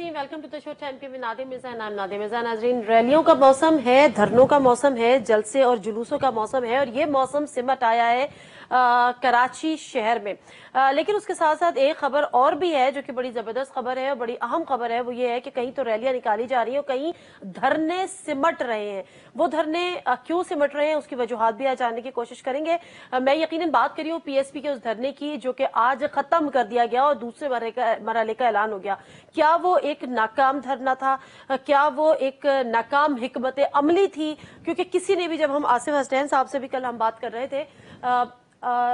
Welcome to the show time के नादिम मिर्जा। नाम नादिम मिर्जा। नाजरीन, रैलियों का मौसम है, धरनों का मौसम है, जलसे और जुलूसों का मौसम है और ये मौसम सिमट आया है कराची शहर में। लेकिन उसके साथ साथ एक खबर और भी है जो कि बड़ी जबरदस्त खबर है और बड़ी अहम खबर है। वो ये है कि कहीं तो रैलियां निकाली जा रही है और कहीं धरने सिमट रहे हैं। वो धरने क्यों सिमट रहे हैं उसकी वजूहात भी आज जानने की कोशिश करेंगे। मैं यकीनन बात कर रही हूँ पीएसपी के उस धरने की जो कि आज खत्म कर दिया गया और दूसरे मरहले का ऐलान हो गया। क्या वो एक नाकाम धरना था? क्या वो एक नाकाम हिकमत अमली थी? क्योंकि किसी ने भी, जब हम आसिफ हसनैन साहब से भी कल हम बात कर रहे थे,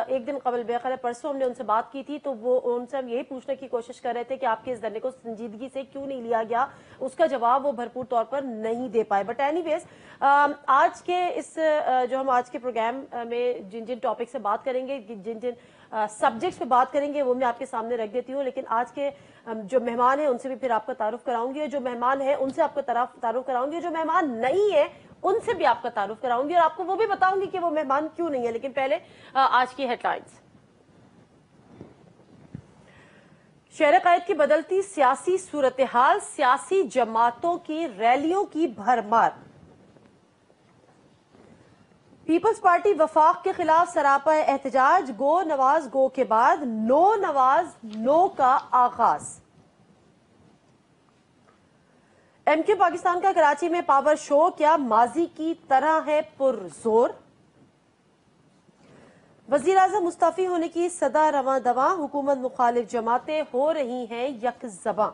एक दिन कबल बेखैर परसों हमने उनसे बात की थी, तो वो उनसे हम यही पूछने की कोशिश कर रहे थे कि आपके इस धरने को संजीदगी से क्यों नहीं लिया गया। उसका जवाब वो भरपूर तौर पर नहीं दे पाए। बट एनीवेज, आज के इस जो हम आज के प्रोग्राम में जिन जिन टॉपिक से बात करेंगे, जिन जिन सब्जेक्ट्स पे बात करेंगे, वो मैं आपके सामने रख देती हूँ। लेकिन आज के जो मेहमान हैं उनसे भी फिर आपका तारुफ कराऊंगी, जो मेहमान है उनसे आपका तारुफ कराऊंगी, जो मेहमान नहीं है उनसे भी आपका तारुफ कराऊंगी और आपको वो भी बताऊंगी कि वो मेहमान क्यों नहीं है। लेकिन पहले आज की हेडलाइंस। शहर कायद की बदलती सियासी सूरत हाल, सियासी जमातों की रैलियों की भरमार। पीपल्स पार्टी वफाक के खिलाफ सरापा एहतजाज, गो नवाज गो के बाद नो नवाज नो का आगाज। एमक्यू पाकिस्तान का कराची में पावर शो क्या माजी की तरह है पुरजोर? वजीर आजम मुस्तफी होने की सदा रवां दवा, हुकूमत मुखालिफ जमातें हो रही हैं यकजबां।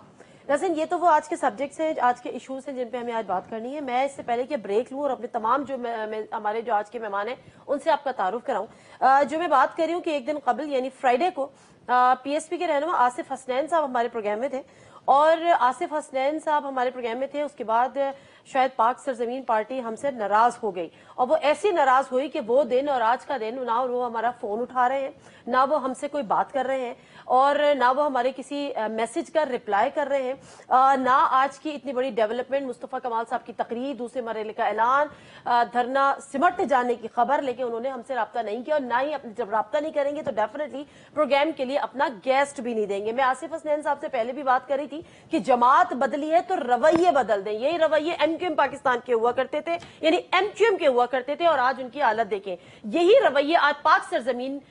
नाज़रीन, ये तो वो आज के सब्जेक्ट्स हैं, आज के इश्यूज हैं जिन पे हमें आज बात करनी है। मैं इससे पहले कि ब्रेक लूं और अपने तमाम जो हमारे जो आज के मेहमान हैं उनसे आपका तारुफ कराऊं, जो मैं बात कर रही हूं कि एक दिन कबल यानी फ्राइडे को पीएसपी के रहनुमा आसिफ हसनैन साहब हमारे प्रोग्राम में थे और आसिफ हसनैन साहब हमारे प्रोग्राम में थे। उसके बाद शायद पाक सरजमीन पार्टी हमसे नाराज हो गई और वो ऐसी नाराज हुई कि वो दिन और आज का दिन ना वो हमारा फोन उठा रहे हैं, ना वो हमसे कोई बात कर रहे हैं और ना वो हमारे किसी मैसेज का रिप्लाई कर रहे हैं, ना आज की इतनी बड़ी डेवलपमेंट, मुस्तफा कमाल साहब की तकरीर, दूसरे मरहले का ऐलान, धरना सिमट जाने की खबर, लेकिन उन्होंने हमसे रब्ता नहीं किया और ना ही जब रब्ता नहीं करेंगे तो डेफिनेटली प्रोग्राम के लिए अपना गेस्ट भी नहीं देंगे। मैं आसिफ हसनैन साहब से पहले भी बात करी थी कि जमात बदली है तो रवैये बदल दें। यही रवैये एमक्यूएम पाकिस्तान के हुआ करते थे, यानी एमक्यूएम के हुआ करते थे और आज उनकी हालत देखें। यही रवैये आज पाक सरजमीन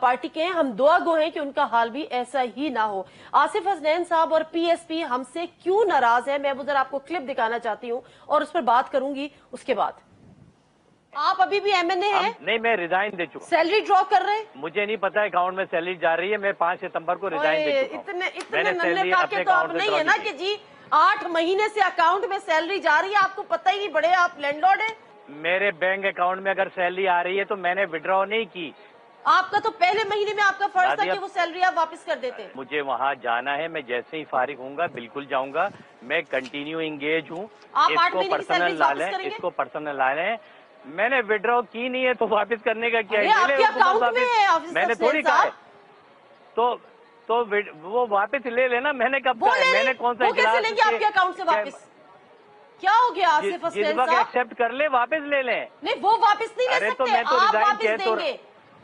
पार्टी के हैं। हम दुआ गो हैं कि उनका हाल भी ऐसा ही ना हो। आसिफ हसनैन साहब और पीएसपी हमसे क्यों नाराज है, मैं वो जरा आपको क्लिप दिखाना चाहती हूं और उस पर बात करूंगी। उसके बाद आप अभी भी एमएनए हैं? नहीं, मैं रिजाइन दे चुका। सैलरी ड्रॉ कर रहे हैं? मुझे नहीं पता अकाउंट में सैलरी जा रही है। मैं 5 सितंबर को रिजाइन दे चुका। इतने नन्हे काके तो आप नहीं है ना कि जी 8 महीने से अकाउंट में सैलरी जा रही है, आपको पता ही नहीं, बड़े आप लैंडलॉर्ड हैं। मेरे बैंक अकाउंट में अगर सैलरी आ रही है तो मैंने विड्रॉ नहीं की। आपका तो पहले महीने में आपका फर्ज था कि वो सैलरी आप वापस कर देते। मुझे वहाँ जाना है, मैं जैसे ही फारिग होऊंगा बिल्कुल जाऊंगा। मैं कंटिन्यू इंगेज हूँ। इसको पर्सनल ला लें, इसको पर्सनल ला लें। मैंने विड्रॉ की नहीं है तो वापस करने का क्या है? मैंने थोड़ी कहा है। तो वो वापस ले लेना। मैंने कब कहा है? मैंने कौन सा कैसे लेंगे आपके अकाउंट से वापस? क्या हो गया आसिफ हसनैन साहब? एक्सेप्ट कर ले, वापस ले लें। नहीं, वो वापस नहीं ले सकते। तो मैं तो रिजाइन किया तो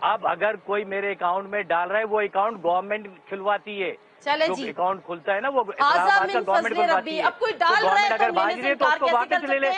अब अगर कोई मेरे अकाउंट में डाल रहा है, वो अकाउंट गवर्नमेंट खुलवाती है। चले जो जी, अकाउंट खुलता है ना वो गवर्नमेंट खुलवाती है। अब कोई डाल रहा है अगर भाग रही है तो उसको वापस ले ले।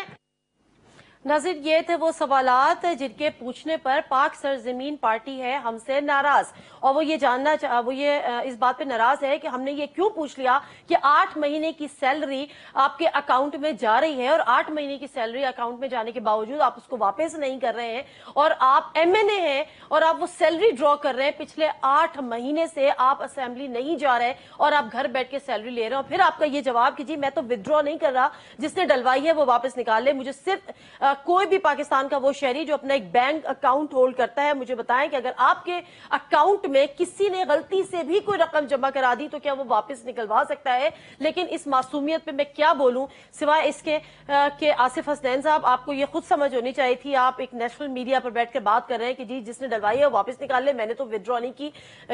नाज़रीन, ये थे वो सवालात जिनके पूछने पर पाक सरजमीन पार्टी है हमसे नाराज और वो ये जानना वो ये इस बात पे नाराज है कि हमने ये क्यों पूछ लिया कि 8 महीने की सैलरी आपके अकाउंट में जा रही है और 8 महीने की सैलरी अकाउंट में जाने के बावजूद आप उसको वापस नहीं कर रहे हैं और आप एमएनए हैं और आप वो सैलरी ड्रॉ कर रहे हैं। पिछले 8 महीने से आप असेंबली नहीं जा रहे और आप घर बैठ के सैलरी ले रहे हो। फिर आपका ये जवाब कि जी मैं तो विदड्रॉ नहीं कर रहा, जिसने डलवाई है वो वापस निकाल ले। मुझे सिर्फ कोई भी पाकिस्तान का वो शहरी जो अपना एक बैंक अकाउंट होल्ड करता है, मुझे बताएं कि अगर आपके अकाउंट में किसी ने गलती से भी कोई रकम जमा करा दी तो क्या वो वापस निकलवा सकता है। लेकिन इस मासूमियत पे मैं क्या बोलूं सिवाय इसके कि आसिफ हसनैन साहब, आपको ये खुद समझ होनी चाहिए थी। आप एक नेशनल मीडिया पर बैठकर बात कर रहे हैं कि जी जिसने डलवाई है वो वापस निकाल ले, मैंने तो विड्रॉ नहीं की।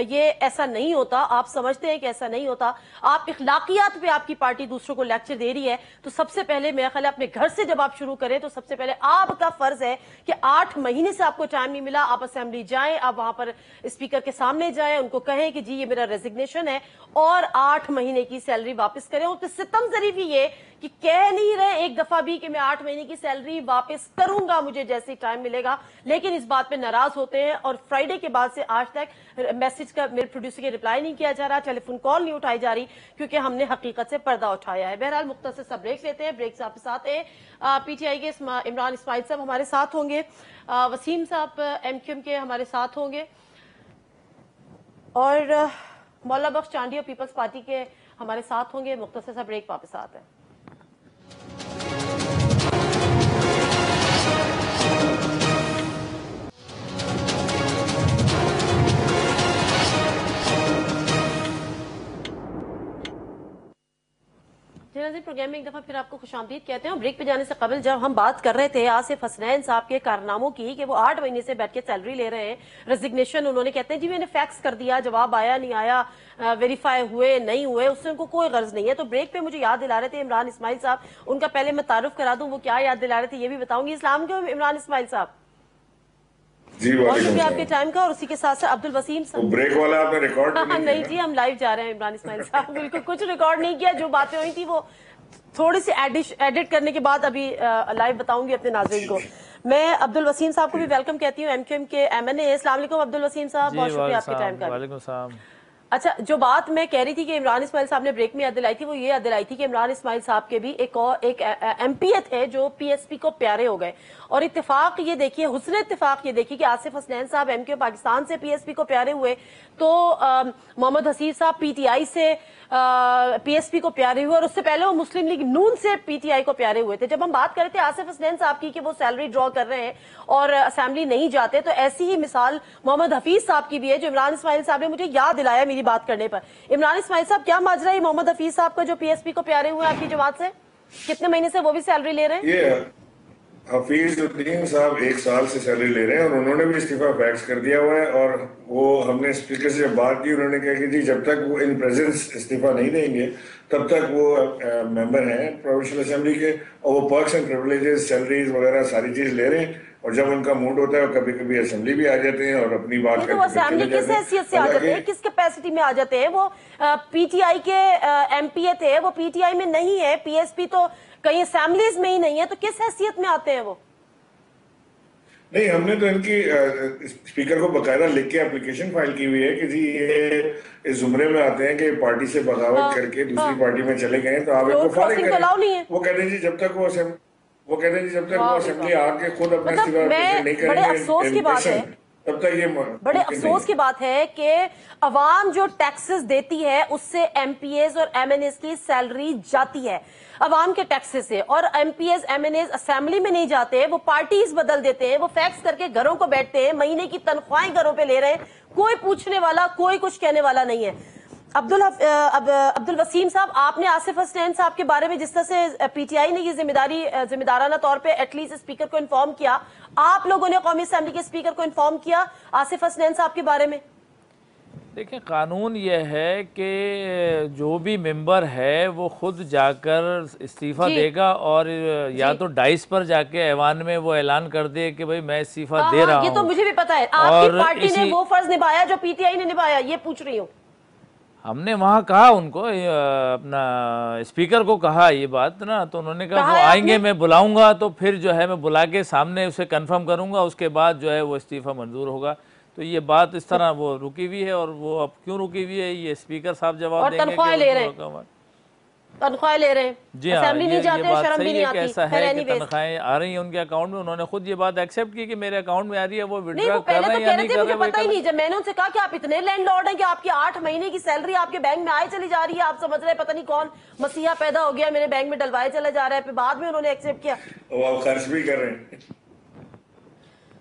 ये ऐसा नहीं होता, आप समझते हैं कि ऐसा नहीं होता। आप इखलाकियात पे आपकी पार्टी दूसरों को लेक्चर दे रही है, तो सबसे पहले मेरा ख्याल है अपने घर से जब आप शुरू करें तो सबसे पहले आपका फर्ज है कि 8 महीने से आपको टाइम नहीं मिला, आप असेंबली जाएं, आप वहां पर स्पीकर के सामने जाएं, उनको कहें कि जी ये मेरा रेजिग्नेशन है और 8 महीने की सैलरी वापस करें। और सितम जरीफी ये कि कह नहीं रहे एक दफा भी कि मैं 8 महीने की सैलरी वापस करूंगा मुझे जैसे टाइम मिलेगा, लेकिन इस बात पे नाराज होते हैं। और फ्राइडे के बाद से आज तक मैसेज का मेरे प्रोड्यूसर के रिप्लाई नहीं किया जा रहा, टेलीफोन कॉल नहीं उठाई जा रही, क्योंकि हमने हकीकत से पर्दा उठाया है। बहरहाल मुख्तसर सा ब्रेक लेते हैं। ब्रेक से आपके साथ है पीटीआई के इमरान इस्माइल साहब हमारे साथ होंगे, वसीम साहब एमक्यूएम के हमारे साथ होंगे, और मौला बख्श चांडिया पीपल्स पार्टी के हमारे साथ होंगे। मुख्तसर सा ब्रेक वापस आते हैं। प्रोग्राम में एक दफा फिर आपको खुशामदीद कहते हैं। ब्रेक पे जाने से कबल जब हम बात कर रहे थे आसिफ हसनैन साहब के कारनामों की कि वो 8 महीने से बैठ के सैलरी ले रहे हैं, रेजिग्नेशन उन्होंने कहते हैं जी मैंने फैक्स कर दिया, जवाब आया नहीं आया, वेरीफाई हुए नहीं हुए, उससे उनको कोई गर्ज नहीं है। तो ब्रेक पे मुझे याद दिला रहे थे इमरान इस्माइल साहब, उनका पहले मैं तारुफ करा दूं, वो क्या याद दिला रहे थे ये भी बताऊंगी। इस्लाम के इमरान इस्माइल साहब जी, बहुत शुक्रिया आपके टाइम का। और उसी के साथ साथ अब्दुल वसीम साहब, ब्रेक वाला आपने रिकॉर्ड नहीं जी हम लाइव जा रहे हैं। इमरान इस्माइल साहब बिल्कुल कुछ रिकॉर्ड नहीं किया, जो बातें हुई थी वो थोड़ी सी एडिट करने के बाद अभी लाइव बताऊंगी अपने नाज़रीन को। मैं अब्दुल वसीम साहब को भी वेलकम कहती हूँ, एमक्यूएम के एमएनए। अस्सलाम वालेकुम अब्दुल वसीम साहब, बहुत शुक्रिया आपके टाइम का। वालेकुम सलाम। अच्छा, जो बात मैं कह रही थी कि इमरान इस्माइल साहब ने ब्रेक में याद दिलाई थी, वो ये याद दिलाई थी कि इमरान इस्माइल साहब के भी एक एमपीए थे जो पीएसपी को प्यारे हो गए। और इत्तेफाक ये देखिए, हुस्न इत्तेफाक ये देखिए कि आसिफ हसनैन साहब एमक्यू पाकिस्तान से पीएसपी को प्यारे हुए, तो मोहम्मद हसीब साहब पीटीआई से पीएसपी को प्यारे हुए, और उससे पहले वो मुस्लिम लीग नून से पीटीआई को प्यारे हुए थे। जब हम बात कर रहे थे आसिफ हसनैन साहब की कि वो सैलरी ड्रॉ कर रहे हैं और असेंबली नहीं जाते, तो ऐसी ही मिसाल मोहम्मद हफीज साहब की भी है, जो इमरान इस्माइल साहब ने मुझे याद दिलाया मेरी बात करने पर। इमरान इस्माइल साहब, क्या माजरा है मोहम्मद हफीज साहब का जो पीएसपी को प्यारे हुए आपकी जमात से? कितने महीने से वो भी सैलरी ले रहे हैं? ये हफीजुद्दीन साहब 1 साल से सैलरी ले रहे हैं और उन्होंने भी इस्तीफा फैक्स कर दिया हुआ है। और वो हमने स्पीकर से जब बात की, उन्होंने कहा कि जी जब तक वो इन प्रेजेंस इस्तीफा नहीं देंगे तब तक वो मेंबर हैं प्रोविंशियल असेंबली के, और वो पर्क्स एंड प्रिविलेजेस, सैलरीज वगैरह सारी चीज ले रहे हैं। और जब उनका मूड होता है कभी कभी असेंबली भी आ जाते हैं और अपनी बात करके असेंबली किस हैसियत से आ जाते हैं, किस कैपेसिटी में आ जाते हैं? वो पीटीआई के एमपीए थे, वो पीटीआई में नहीं है, पीएसपी तो कहीं असेंबलीज में ही नहीं है, तो किस हैसियत में आते हैं वो? नहीं, हमने तो इनकी स्पीकर को बकायदा लिख के एप्लीकेशन फाइल की हुई है कि जी ये इस जुमरे में आते हैं कि पार्टी से बगावत करके दूसरी पार्टी में चले गए, तो आप इनको फारिग करें। वो कहते हैं जी जब तक वो असेंबली आके खुद अपना इस्तीफा नहीं करेंगे, बड़े अफसोस की बात है, तब तक ये बड़े अफसोस की बात है कि अवाम जो टैक्सेस देती है उससे एमपीएस और एमएनएस की सैलरी जाती है, अवाम के टैक्सेस से। और एमपीएस एमएनएस असेंबली में नहीं जाते, वो पार्टीज बदल देते हैं, वो फैक्स करके घरों को बैठते हैं, महीने की तनख्वाहें घरों पे ले रहे हैं, कोई पूछने वाला, कोई कुछ कहने वाला नहीं है। अब्दुल वसीम साहब, आपने आसिफ हसनैन साहब के बारे में जिस तरह से पीटीआई ने ये जिम्मेदाराना तौर पे एटलीस्ट स्पीकर को इन्फॉर्म किया, आप लोगों ने कौमी असेंबली के स्पीकर को इन्फॉर्म किया आसिफ हसनैन साहब के बारे में? देखिए, कानून यह है कि जो भी मेंबर है वो खुद जाकर इस्तीफा देगा, और या तो डाइस पर जाके ऐवान में वो ऐलान कर दे कि भाई मैं इस्तीफा दे रहा हूँ। ये तो मुझे भी पता है, आपकी पार्टी ने वो फर्ज निभाया जो पीटीआई ने निभाया, ये पूछ रही हूँ। हमने वहाँ कहा उनको, अपना स्पीकर को कहा ये बात ना, तो उन्होंने कहा वो आएंगे, मैं बुलाऊंगा, तो फिर जो है मैं बुला के सामने उसे कंफर्म करूंगा, उसके बाद जो है वो इस्तीफा मंजूर होगा। तो ये बात इस तरह वो रुकी हुई है, और वो अब क्यों रुकी हुई है ये स्पीकर साहब जवाब देंगे। तनख्वाह ले रहे हैं, तनख्वाहें ले रहे हैं, जी हाँ, असेंबली नहीं ये जाते, बात शर्म भी सही नहीं है कि आती। ऐसा खैर है कि anyways, तनख्वाहें आ रही हैं उनके अकाउंट में, उन्होंने खुद ये बात एक्सेप्ट की कि मेरे अकाउंट में आ रही है, वो नहीं विड्रॉ वो कर पहले रहे तो हैं कह या रहे नहीं थे कर मुझे रहे पता ही नहीं। जब मैंने उनसे कहा कि आप इतने लैंडलॉर्ड हैं कि आपकी 8 महीने की सैलरी आपके बैंक में आए चली जा रही है, आप समझ रहे हैं पता नहीं कौन मसीहा पैदा हो गया मेरे बैंक में डलवाए चला जा रहा है, फिर बाद में उन्होंने एक्सेप्ट किया वो आप खर्च भी कर रहे हैं।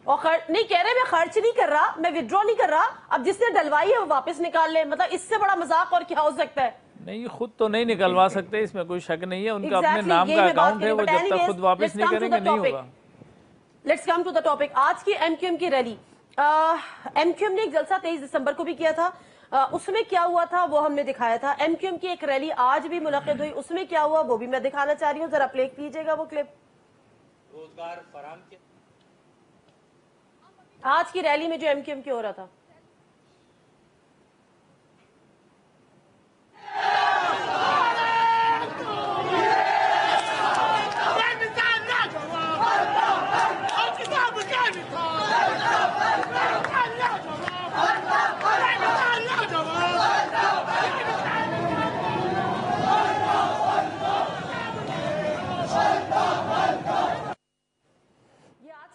और नहीं कह रहे मैं खर्च नहीं कर रहा, मैं विड्रॉ नहीं कर रहा, अब जिसने डलवाई है वो वापस निकाल ले। मतलब इससे बड़ा मजाक और क्या हो सकता है? नहीं, खुद तो नहीं निकलवा सकते, इसमें कोई शक नहीं है, उनका अपने Exactly, नाम यही का मैं बात अकाउंट है, करी, वो but जब तक anyways, खुद वापस let's नहीं come to करेंगे the नहीं topic. होगा। Let's come to the topic. आज की एमक्यूएम की रैली, एमक्यूएम ने एक जलसा 23 दिसंबर को भी किया था, उसमें क्या हुआ था वो हमने दिखाया था। एमक्यूएम की एक रैली आज भी मुनक्किद हुई, उसमें क्या हुआ वो भी मैं दिखाना चाह रही हूँ, जरा प्ले कीजिएगा वो क्लिप। रोजगार फराहम के आज की रैली में जो एमक्यूएम की हो रहा था,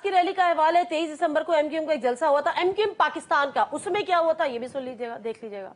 की रैली का अहवाल है। 23 दिसंबर को एमक्यूएम का एक जलसा हुआ था, एमक्यूएम पाकिस्तान का, उसमें क्या हुआ था ये भी सुन लीजिएगा, देख लीजिएगा।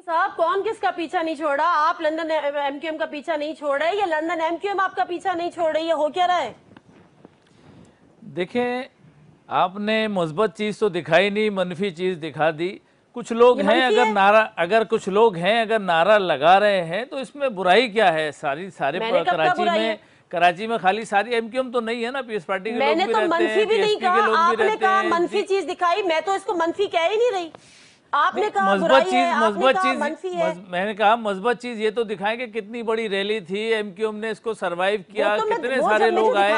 साहब कौन किसका पीछा नहीं छोड़ा? आप लंदन एमक्यूएम का पीछा नहीं छोड़ रहे या लंदन एमक्यूएम आपका पीछा नहीं छोड़ रही है? हो क्या रहा है? देखें, आपने मुस्बत चीज तो दिखाई नहीं, मनफी चीज दिखा दी। कुछ लोग हैं अगर कुछ लोग हैं अगर नारा लगा रहे हैं तो इसमें बुराई क्या है? सारे कराची में खाली सारी एमक्यूएम तो नहीं है ना, पीस पार्टी के लोग भी रहते हैं, मनफी भी नहीं कहा, आपने कहा मनफी चीज दिखाई, मैं तो इसको मनफी कह ही नहीं रही। आपने कहा मज़बत चीज, मैंने कहा मज़बत चीज ये तो दिखाएं कि कितनी बड़ी रैली थी, एमक्यूएम ने इसको सरवाइव किया, कितने सारे लोग आए।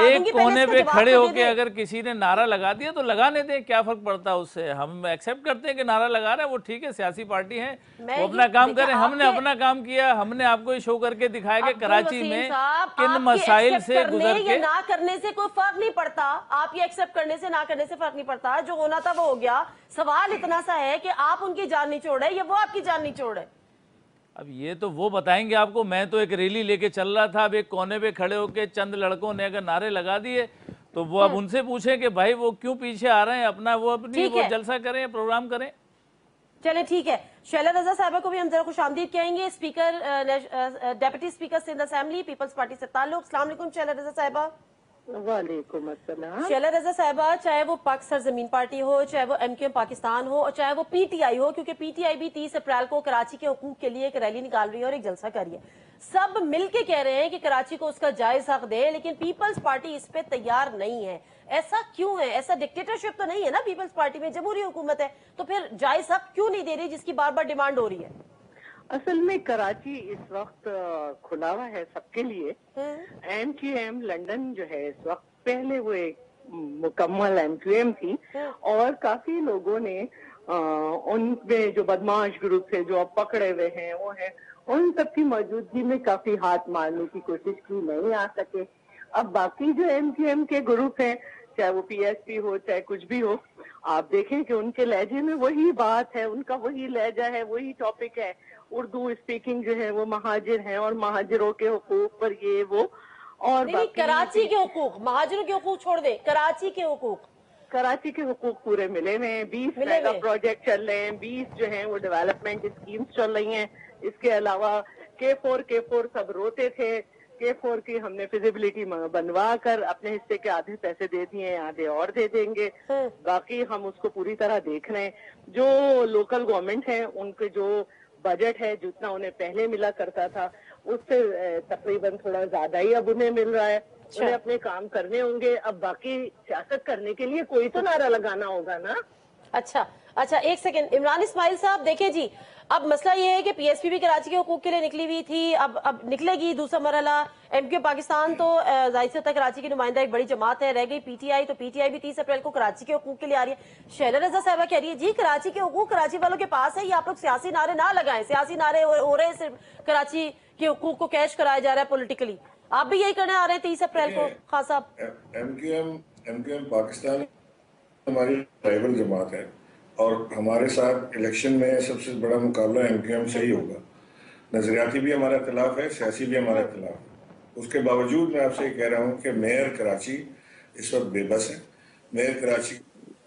एक कोने पे खड़े होके अगर किसी ने नारा लगा दिया तो लगाने दें, क्या फर्क पड़ता है उससे? हम एक्सेप्ट करते हैं कि नारा लगा रहे हैं, वो ठीक है, सियासी पार्टी है, वो अपना काम करें, हमने अपना काम किया, हमने आपको ये शो करके दिखाया कि कराची में किन मसाइल से गुजर के। ना करने से कोई फर्क नहीं पड़ता, आप ये एक्सेप्ट करने से ना करने से फर्क नहीं पड़ता, जो होना था वो हो गया। सवाल इतना सा है कि आप उनकी जान नहीं छोड़े या वो आपकी जान नहीं छोड़े। अब ये तो वो बताएंगे आपको, मैं तो एक रैली लेके चल रहा था, अब एक कोने पे खड़े होके चंद लड़कों ने अगर नारे लगा दिए तो वो अब उनसे पूछें कि भाई वो क्यों पीछे आ रहे हैं, अपना वो अपनी वो जलसा करें, प्रोग्राम करें। चले ठीक है, शैला रजा साहबा को भी हम जरा खुशामदीद कहेंगे, speaker deputy speaker Sindh assembly Peoples Party से ताल्लुक। अस्सलाम वालेकुम शैला रजा साहबा। वालेकुम अस्सलाम। शैला रजा साहबा, चाहे वो पाक सरजमीन पार्टी हो, चाहे वो एमक्यूएम पाकिस्तान हो, और चाहे वो पीटीआई हो, क्योंकि पीटीआई भी 30 अप्रैल को कराची के हुकूक के लिए एक रैली निकाल रही है और एक जलसा कर रही है, सब मिलके कह रहे हैं कि कराची को उसका जायज हक दे, लेकिन पीपल्स पार्टी इस पे तैयार नहीं है। ऐसा क्यों है? ऐसा डिक्टेटरशिप तो नहीं है ना पीपल्स पार्टी में, जमहूरी हुकूमत है, तो फिर जायज हक क्यों नहीं दे रही जिसकी बार बार डिमांड हो रही है? असल में कराची इस वक्त खुला हुआ है सबके लिए। एमक्यूएम लंदन जो है इस वक्त, पहले वो एक मुकम्मल एमक्यूएम थी और काफी लोगों ने उनमें जो बदमाश ग्रुप थे जो अब पकड़े हुए हैं वो है, उन सबकी मौजूदगी में काफी हाथ मारने की कोशिश की, नहीं आ सके। अब बाकी जो एमक्यूएम के ग्रुप हैं, चाहे वो पीएसपी हो चाहे कुछ भी हो, आप देखें कि उनके लहजे में वही बात है, उनका वही लहजा है, वही टॉपिक है। उर्दू स्पीकिंग जो है वो महाजिर हैं और महाजिरों के हुकूक पर ये वो, और कराची के हुकूक, महाजिरों के हुकूक छोड़ दे, कराची के हुकूक पूरे मिले हुए हैं। 20 मेगा प्रोजेक्ट चल रहे हैं, 20 जो हैं वो डेवलपमेंट स्कीम्स चल रही हैं। इसके अलावा K4 सब रोते थे, K4 की हमने फिजिबिलिटी बनवा कर अपने हिस्से के आधे पैसे दे दिए, आधे और दे देंगे, बाकी हम उसको पूरी तरह देख रहे हैं। जो लोकल गवर्नमेंट है उनके जो बजट है जितना उन्हें पहले मिला करता था उससे तकरीबन थोड़ा ज्यादा ही अब उन्हें मिल रहा है। उन्हें अपने काम करने होंगे, अब बाकी सियासत करने के लिए कोई तो नारा लगाना होगा ना। अच्छा, एक सेकंड, इमरान इस्माइल साहब, देखें जी, अब मसला ये है कि पीएसपी भी कराची के हुकूक के लिए निकली हुई थी, अब निकलेगी दूसरा मरहला। एमक्यू पाकिस्तान तो जाहिर से होता है कराची की नुमाइंदा एक बड़ी जमात है, रह गई पीटीआई, तो पीटीआई भी 30 अप्रैल को कराची के हुकूक के लिए आ रही है। शैला रजा साहबा कह रही है जी कराची के हुकूक कराची वालों के पास है, ये आप लोग सियासी नारे ना लगाएं, सियासी नारे हो रहे हैं, सिर्फ कराची के हुकूक को कैश कराया जा रहा है पॉलिटिकली। आप भी यही करने आ रहे हैं 30 अप्रैल को खान साहब? एमक्यूएम पाकिस्तान हमारी राइवल जमात है और हमारे साथ इलेक्शन में सबसे बड़ा मुकाबला एमक्यूएम से ही होगा। नजरियाती भी हमारा इख्तिलाफ है, सियासी भी हमारा इख्तिलाफ है। उसके बावजूद मैं आपसे कह रहा हूँ कि मेयर कराची इस वक्त बेबस है। मेयर कराची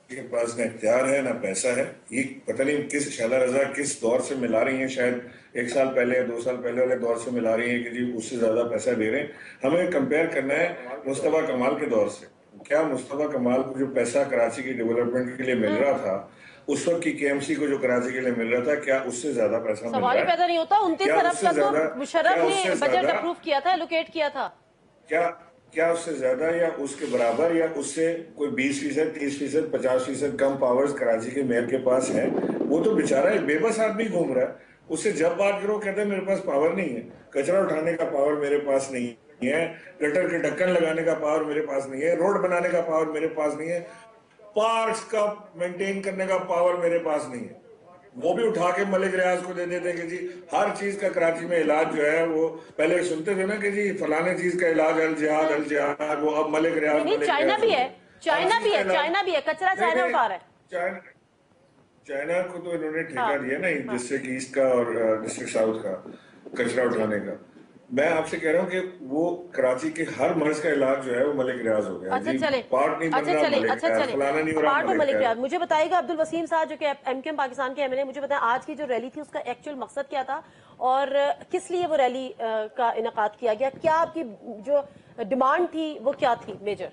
के पास न इख्तियार है ना पैसा है। ये पता नहीं किस शैला रजा किस दौर से मिला रही हैं, शायद 1 साल पहले या 2 साल पहले वाले दौर से मिला रही है कि जी उससे ज्यादा पैसा दे रहे हैं। हमें कंपेयर करना है मुस्तफा कमाल के दौर से। क्या मुस्तफा कमाल को जो पैसा कराची की डेवलपमेंट के लिए मिल रहा था, उस वक्त की केएमसी को जो कराची के लिए मिल रहा था, क्या उससे ज्यादा पैसा मिल रहा है? सवाल ही पैदा नहीं होता। 29 अरब का तो मुशर्रफ ने बजट अप्रूव किया था, एलोकेट किया था। क्या उससे ज्यादा या उसके बराबर या उससे कोई 20%, 30%, 50% कम पावर्स कराची के मेयर के पास है? वो तो बेचारा एक बेबस आदमी घूम रहा है। उससे जब बात करो कहते हैं मेरे पास पावर नहीं है, कचरा उठाने का पावर मेरे पास नहीं है, गटर के ढक्कन लगाने का पावर मेरे पास नहीं है, रोड बनाने का पावर मेरे पास नहीं है, पार्क्स का मेंटेन करने का पावर मेरे पास नहीं है। वो भी उठा के मलिक रियाज को दे देते कि जी हर चीज का कराची में इलाज जो है, वो पहले सुनते थे ना कि जी फलाने चीज का इलाज अल जिहाद, वो अब मलिक रियाज। चाइना भी है, चाइना भी है, कचरा चाइना उठा रहा है। चाइना को तो इन्होंने ठेका दिया ना, डिस्ट्रिक्ट ईस्ट का और डिस्ट्रिक्ट साउथ का कचरा उठाने का। मैं आपसे कह रहा हूँ कि वो कराची के हर मर्ज का इलाज जो है वो मलिक रियाज हो गया। अच्छा चले, पार्ट में मलिक रियाज। मुझे बताइएगा अब्दुल वसीम साहब जो कि एमक्यूएम पाकिस्तान के एमएलए, मुझे बताएं आज की जो रैली थी उसका एक्चुअल मकसद क्या था और किस लिए वो रैली का इनेकाद किया गया? क्या आपकी जो डिमांड थी वो क्या थी मेजर?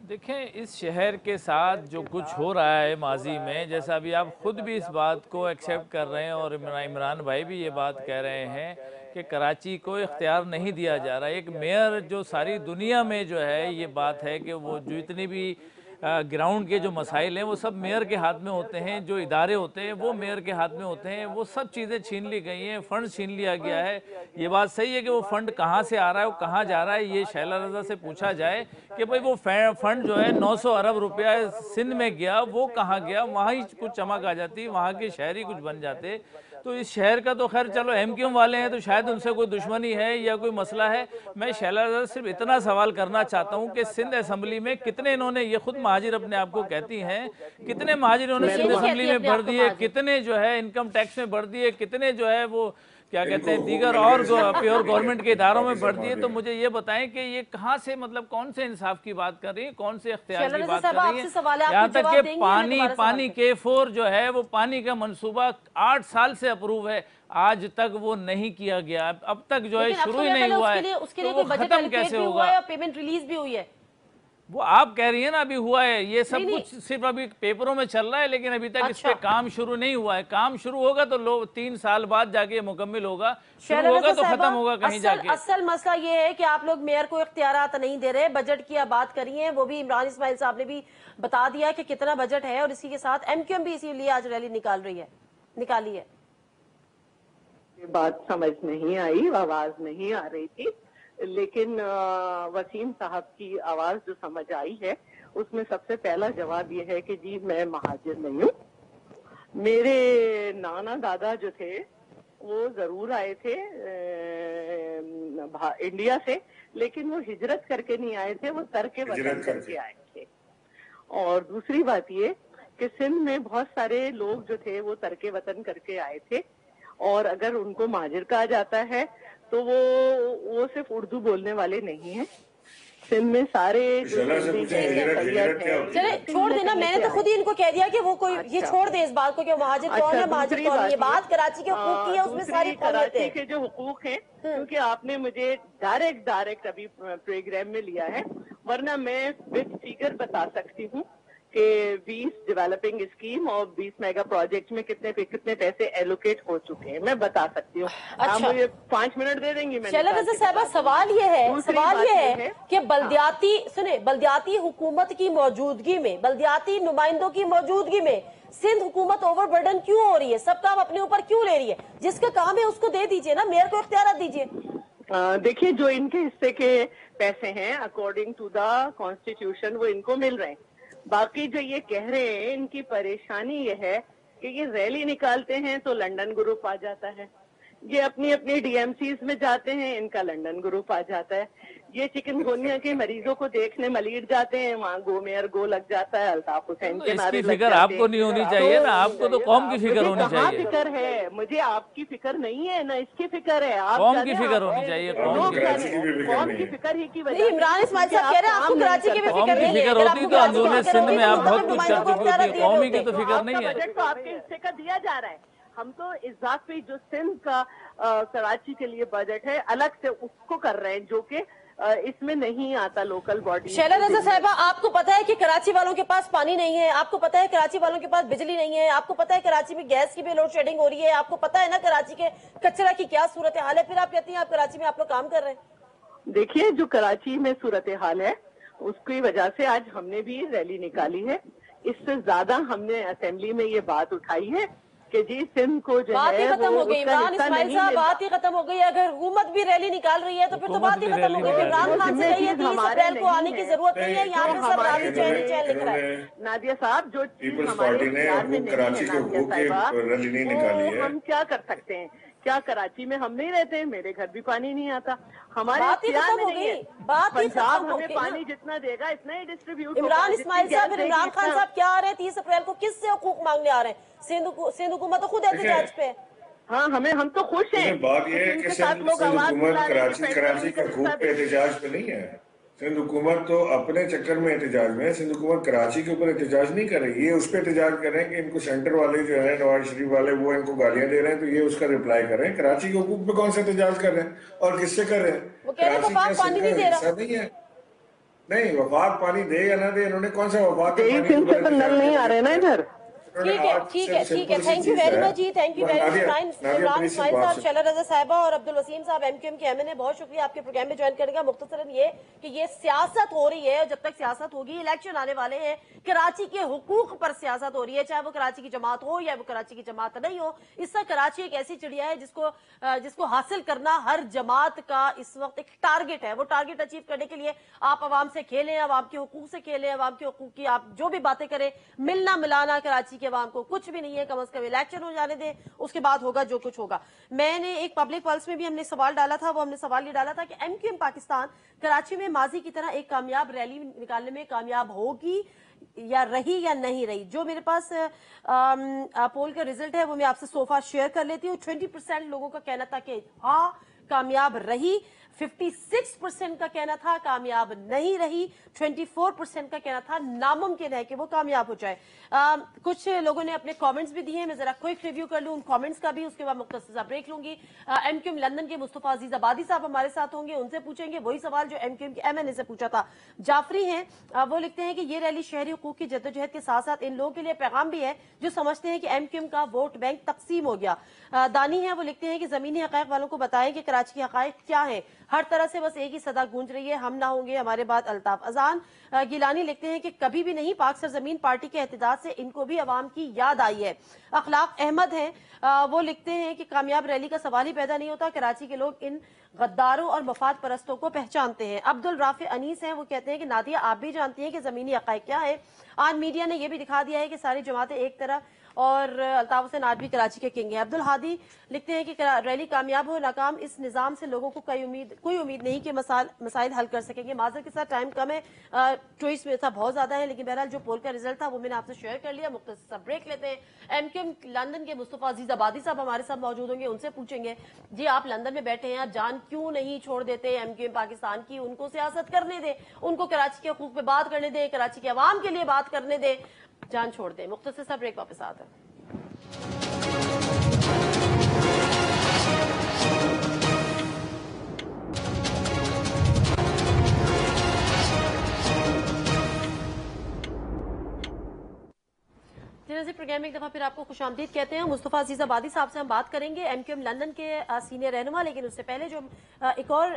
देखें, इस शहर के साथ जो कुछ हो रहा है माजी में, जैसा अभी आप खुद भी इस बात को एक्सेप्ट कर रहे हैं और इमरान भाई भी ये बात कह रहे हैं कि कराची को इख्तियार नहीं दिया जा रहा है। एक मेयर जो सारी दुनिया में जो है ये बात है कि वो जो इतनी भी ग्राउंड के जो मसाइल हैं वो सब मेयर के हाथ में होते हैं, जो इदारे होते हैं वो मेयर के हाथ में होते हैं। वो सब चीज़ें छीन ली गई हैं, फंड छीन लिया गया है। ये बात सही है कि वो फंड कहाँ से आ रहा है, वो कहाँ जा रहा है, ये शैला रजा से पूछा जाए कि भाई वो फंड जो है 900 अरब रुपया सिंध में गया, वो कहाँ गया? वहाँ ही कुछ चमक आ जाती, वहाँ के शहरी कुछ बन जाते। तो इस शहर का तो खैर चलो एमक्यूएम वाले हैं तो शायद उनसे कोई दुश्मनी है या कोई मसला है। मैं शैला रजा सिर्फ इतना सवाल करना चाहता हूं कि सिंध असेंबली में कितने इन्होंने, ये खुद महाजिर अपने आप को कहती हैं, कितने महाजिर इन्होंने सिंध असेंबली में भर दिए, कितने जो है इनकम टैक्स में भर दिए, कितने जो है वो क्या कहते हैं दीगर और प्योर गवर्नमेंट के इदारों में भर दिए। तो मुझे ये बताएं कि ये कहाँ से, मतलब कौन से इंसाफ की बात कर रही है, कौन से इख्तियार की बात कर रही है? यहाँ तक कि पानी K4 जो है वो पानी का मंसूबा 8 साल से अप्रूव है, आज तक वो नहीं किया गया। अब तक जो है शुरू ही नहीं हुआ है, तो वो खत्म कैसे होगा? पेमेंट रिलीज भी हुई है, वो आप कह रही है ना अभी हुआ है, ये सब कुछ सिर्फ अभी पेपरों में चल रहा है, लेकिन अभी तक इस पे काम शुरू नहीं हुआ है। काम शुरू होगा तो 3 साल बाद जाके मुकम्मल होगा, शुरू होगा तो खत्म होगा कहीं जाके। असल मसला ये है कि आप लोग मेयर को इख्तियारात नहीं दे रहे। बजट की आप बात करिए, वो भी इमरान इस्माइल साहब ने भी बता दिया कि कितना बजट है, और इसी के साथ एमक्यूएम भी इसीलिए आज रैली निकाली है। बात समझ नहीं आई, आवाज नहीं आ रही थी, लेकिन वसीम साहब की आवाज जो समझ आई है उसमें सबसे पहला जवाब ये है कि जी मैं महाजिर नहीं हूँ। मेरे नाना दादा जो थे वो जरूर आए थे इंडिया से, लेकिन वो हिजरत करके नहीं आए थे, वो तरके वतन करके आए थे। और दूसरी बात ये कि सिंध में बहुत सारे लोग जो थे वो तरके वतन करके आए थे, और अगर उनको महाजिर कहा जाता है तो वो सिर्फ उर्दू बोलने वाले नहीं हैं। सिंध में सारे चले छोड़ देना, मैंने तो खुद ही इनको कह दिया कि वो कोई ये छोड़ दे इस बात को कि महाजिर कौन है, महाजिर कौन है। ये बात कराची के हुकूक की है, उसमें सारी कराची के जो हुकूक हैं, क्योंकि आपने मुझे डायरेक्ट अभी प्रोग्राम में लिया है, वरना मैं विद फिगर बता सकती हूँ कि 20 डेवलपिंग स्कीम और 20 मेगा प्रोजेक्ट में कितने पैसे एलोकेट हो चुके हैं, मैं बता सकती हूँ। आप मुझे 5 मिनट दे देंगी? शैला रज़ा साहिबा, सवाल ये है कि बल्दियाती हुकूमत की मौजूदगी में, बल्दियाती नुमाइंदों की मौजूदगी में सिंध हुकूमत ओवरबर्डन क्यों हो रही है? सब काम अपने ऊपर क्यों ले रही है? जिसका काम है उसको दे दीजिए ना, मेयर को इख्तियार दीजिए। देखिए, जो इनके हिस्से के पैसे हैं अकॉर्डिंग टू द कॉन्स्टिट्यूशन वो इनको मिल रहे हैं। बाकी जो ये कह रहे हैं, इनकी परेशानी ये है कि ये रैली निकालते हैं तो लंदन ग्रुप आ जाता है, ये अपनी अपनी डीएमसीज में जाते हैं, इनका लंदन ग्रुप आ जाता है, ये चिकनगुनिया के मरीजों को देखने मलीड जाते हैं, वहाँ गो मेयर गो लग जाता है, अल्ताफ हुसैन के नारे लग फिक्र आपको नहीं होनी चाहिए ना, आपको तो कौम की फिक्र होनी चाहिए। फिक्र है मुझे, आपकी फिक्र नहीं है ना, इसकी फिक्र है, आप कौम की फिक्र होनी चाहिए। कौम की फिक्र ही की वजह। इमरान इस्माइल साहब कह रहे हैं आपको कराची की भी फिक्र नहीं है। फिक्र होती तो अंदरूनी सिंध में आप बहुत कुछ कर चुकी होती, कौमी की तो फिक्र नहीं है। बजट तो आपके हिस्से का दिया जा रहा है, हम तो इजाफी जो सिंध का कराची के लिए बजट है अलग से उसको कर रहे हैं, जो कि इसमें नहीं आता लोकल बॉडी। शैला रज़ा साहिबा, आपको पता है कि कराची वालों के पास पानी नहीं है, आपको पता है कराची वालों के पास बिजली नहीं है, आपको पता है कराची में गैस की भी लोड शेडिंग हो रही है, आपको पता है ना कराची के कचरा की क्या सूरत हाल है, फिर आप कहती हैं आप कराची में आप लोग काम कर रहे हैं। देखिए, जो कराची में सूरत हाल है उसकी वजह से आज हमने भी रैली निकाली है। इससे ज्यादा हमने असेंबली में ये बात उठाई है कि जी सिंध को जो बात ही है खत्म हो गई। इमरान इस्माइल साहब, बात ही खत्म हो गई। अगर हुकूमत भी रैली निकाल रही है तो फिर तो बात ही खत्म हो गई। इमरान खान से कहिए 30 अप्रैल को आने की जरूरत नहीं है, यहाँ पे सब राजी चैन चैन लिख रहा है। नादिया साहब, जो पीपल्स पार्टी ने कराची के हुकूक की रैली नहीं निकाली है, हम क्या कर सकते हैं? क्या कराची में हम नहीं रहते हैं? मेरे घर भी पानी नहीं आता, हमारे बात ही खत्म हो गई। बात ही पंजाब खत्म हो हमें गई। पानी जितना देगा इतना ही डिस्ट्रीब्यूट। इमरान इस्माइल साहब, फिर इमरान खान साहब क्या आ रहे हैं 30 अप्रैल को, किससे हुकूक मांगने आ रहे हैं? सिंध हुकूमत तो खुद एहतजाज पे है। हाँ, हम तो खुश हैं। बात यह है कि सिंध हुकूमत कराची के हुकूक पे एहतजाज पे नहीं है। सिंध हुकूमत तो अपने चक्कर में एहतजाज में है। सिंध हुकूमत कराची के ऊपर एहतजाज नहीं कर रही, ये उस पर एहतजाज कर रहे हैं कि इनको सेंटर वाले जो है नवाज शरीफ वाले वो इनको गालियां दे रहे हैं, तो ये उसका रिप्लाई कर रहे हैं। कराची के हुकूक पे कौन सा एहतजाज कर रहे हैं और किससे कर रहे हैं? वो कह रहे हैं वफाक पानी नहीं दे रहा। नहीं है, नहीं, वफाक पानी दे या ना दे, इन्होंने कौन सा वफाक नल नहीं आ रहे ना इधर। ठीक है, thank you very much ji, thank you very much Imran Ismail sahab, Shaila रज़ा साहिबा और अब्दुल वसीम साहब एमक्यूएम के एमएनए, बहुत शुक्रिया आपके प्रोग्राम में ज्वाइन करने का। मुख्तसरन ये कि ये सियासत हो रही है, और जब तक सियासत होगी, इलेक्शन आने वाले हैं, कराची के हुकूक पर सियासत हो रही है, चाहे वो कराची की जमात हो या वो कराची की जमात नहीं हो। इससे कराची एक ऐसी चिड़िया है जिसको हासिल करना हर जमात का इस वक्त एक टारगेट है। वो टारगेट अचीव करने के लिए आप आवाम से खेलें, आवाम के हुकूक से खेलें, आवाम के हुकूक की आप जो भी बातें करें, मिलना मिलाना कराची के आवाम को कुछ भी नहीं है। कम से कम इलेक्शन हो जाने दें, उसके बाद होगा जो कुछ होगा। मैंने एक पब्लिक पल्स में भी हमने सवाल डाला था, वो हमने सवाल ये डाला था कि एमक्यूएम पाकिस्तान कराची में माजी की तरह एक कामयाब रैली निकालने में कामयाब होगी या रही या नहीं रही। जो मेरे पास पोल का रिजल्ट है वो मैं आपसे सोफा शेयर कर लेती हूँ। 20% लोगों का कहना था कि हाँ कामयाब रही, 56% का कहना था कामयाब नहीं रही, 24% का कहना था नामुमकिन है कि वो कामयाब हो जाए। कुछ लोगों ने अपने कमेंट्स भी दिए हैं, मैं जरा क्विक रिव्यू कर लूं उन कमेंट्स का भी, उसके बाद मुख्तसर ब्रेक लूंगी। एमक्यूएम लंदन के मुस्तफा अजीज आबादी साहब हमारे साथ होंगे, उनसे पूछेंगे वही सवाल जो एमक्यूएम के एमएनए से पूछा था। जाफरी हैं, वो लिखते हैं कि ये रैली शहरी हुकूक की जद्दोजहद के साथ साथ इन लोगों के लिए पैगाम भी है जो समझते हैं कि एमक्यूएम का वोट बैंक तकसीम हो गया। दानी है, वो लिखते हैं कि जमीनी हकायक वालों को बताएं कि कराची के हकायक क्या है, हर तरह से बस एक ही सदा गूंज रही है, हम ना होंगे हमारे बाद अल्ताफ अजान। गिलानी लिखते हैं कि कभी भी नहीं, पाक सरजमीन पार्टी के एहतजाज से इनको भी अवाम की याद आई है। अखलाक अहमद हैं, वो लिखते हैं कि कामयाब रैली का सवाल ही पैदा नहीं होता, कराची के लोग इन गद्दारों और मफाद परस्तों को पहचानते हैं। अब्दुल राफे अनीस हैं, वो कहते हैं कि नादिया आप भी जानती हैं कि जमीनी हकायक क्या है। आज मीडिया ने यह भी दिखा दिया है कि सारी जमातें एक तरफ और अल्ताफ हुसैन आज भी कराची के किंग हैं। अब्दुल हादी लिखते हैं कि रैली कामयाब हो नाकाम, इस निजाम से लोगों को कोई उम्मीद नहीं कि मसाइल हल कर सकेंगे। माजरत के साथ टाइम कम है, चॉइस में था बहुत ज्यादा है, लेकिन बहरहाल जो पोल का रिजल्ट था वो मैंने आपसे शेयर कर लिया। मुख्तसर ब्रेक लेते हैं। एमक्यूएम लंदन के मुस्तफा अजीज आबादी साहब हमारे साथ मौजूद होंगे, उनसे पूछेंगे जी आप लंदन में बैठे हैं, आप जान क्यों नहीं छोड़ देते एमक्यूएम पाकिस्तान की, उनको सियासत करने दे, उनको कराची के हकूक पे बात करने दे, कराची के अवाम के लिए बात करने दे, जान छोड़ दे। मुख्तसर सा ब्रेक, वापस आता है। प्रोग्राम में एक दफा फिर आपको खुशामदीद कहते हैं। मुस्तफा अजीज आबादी साहब से हम बात करेंगे, MQM लंदन के सीनियर रहनुमा। लेकिन उससे पहले जो एक और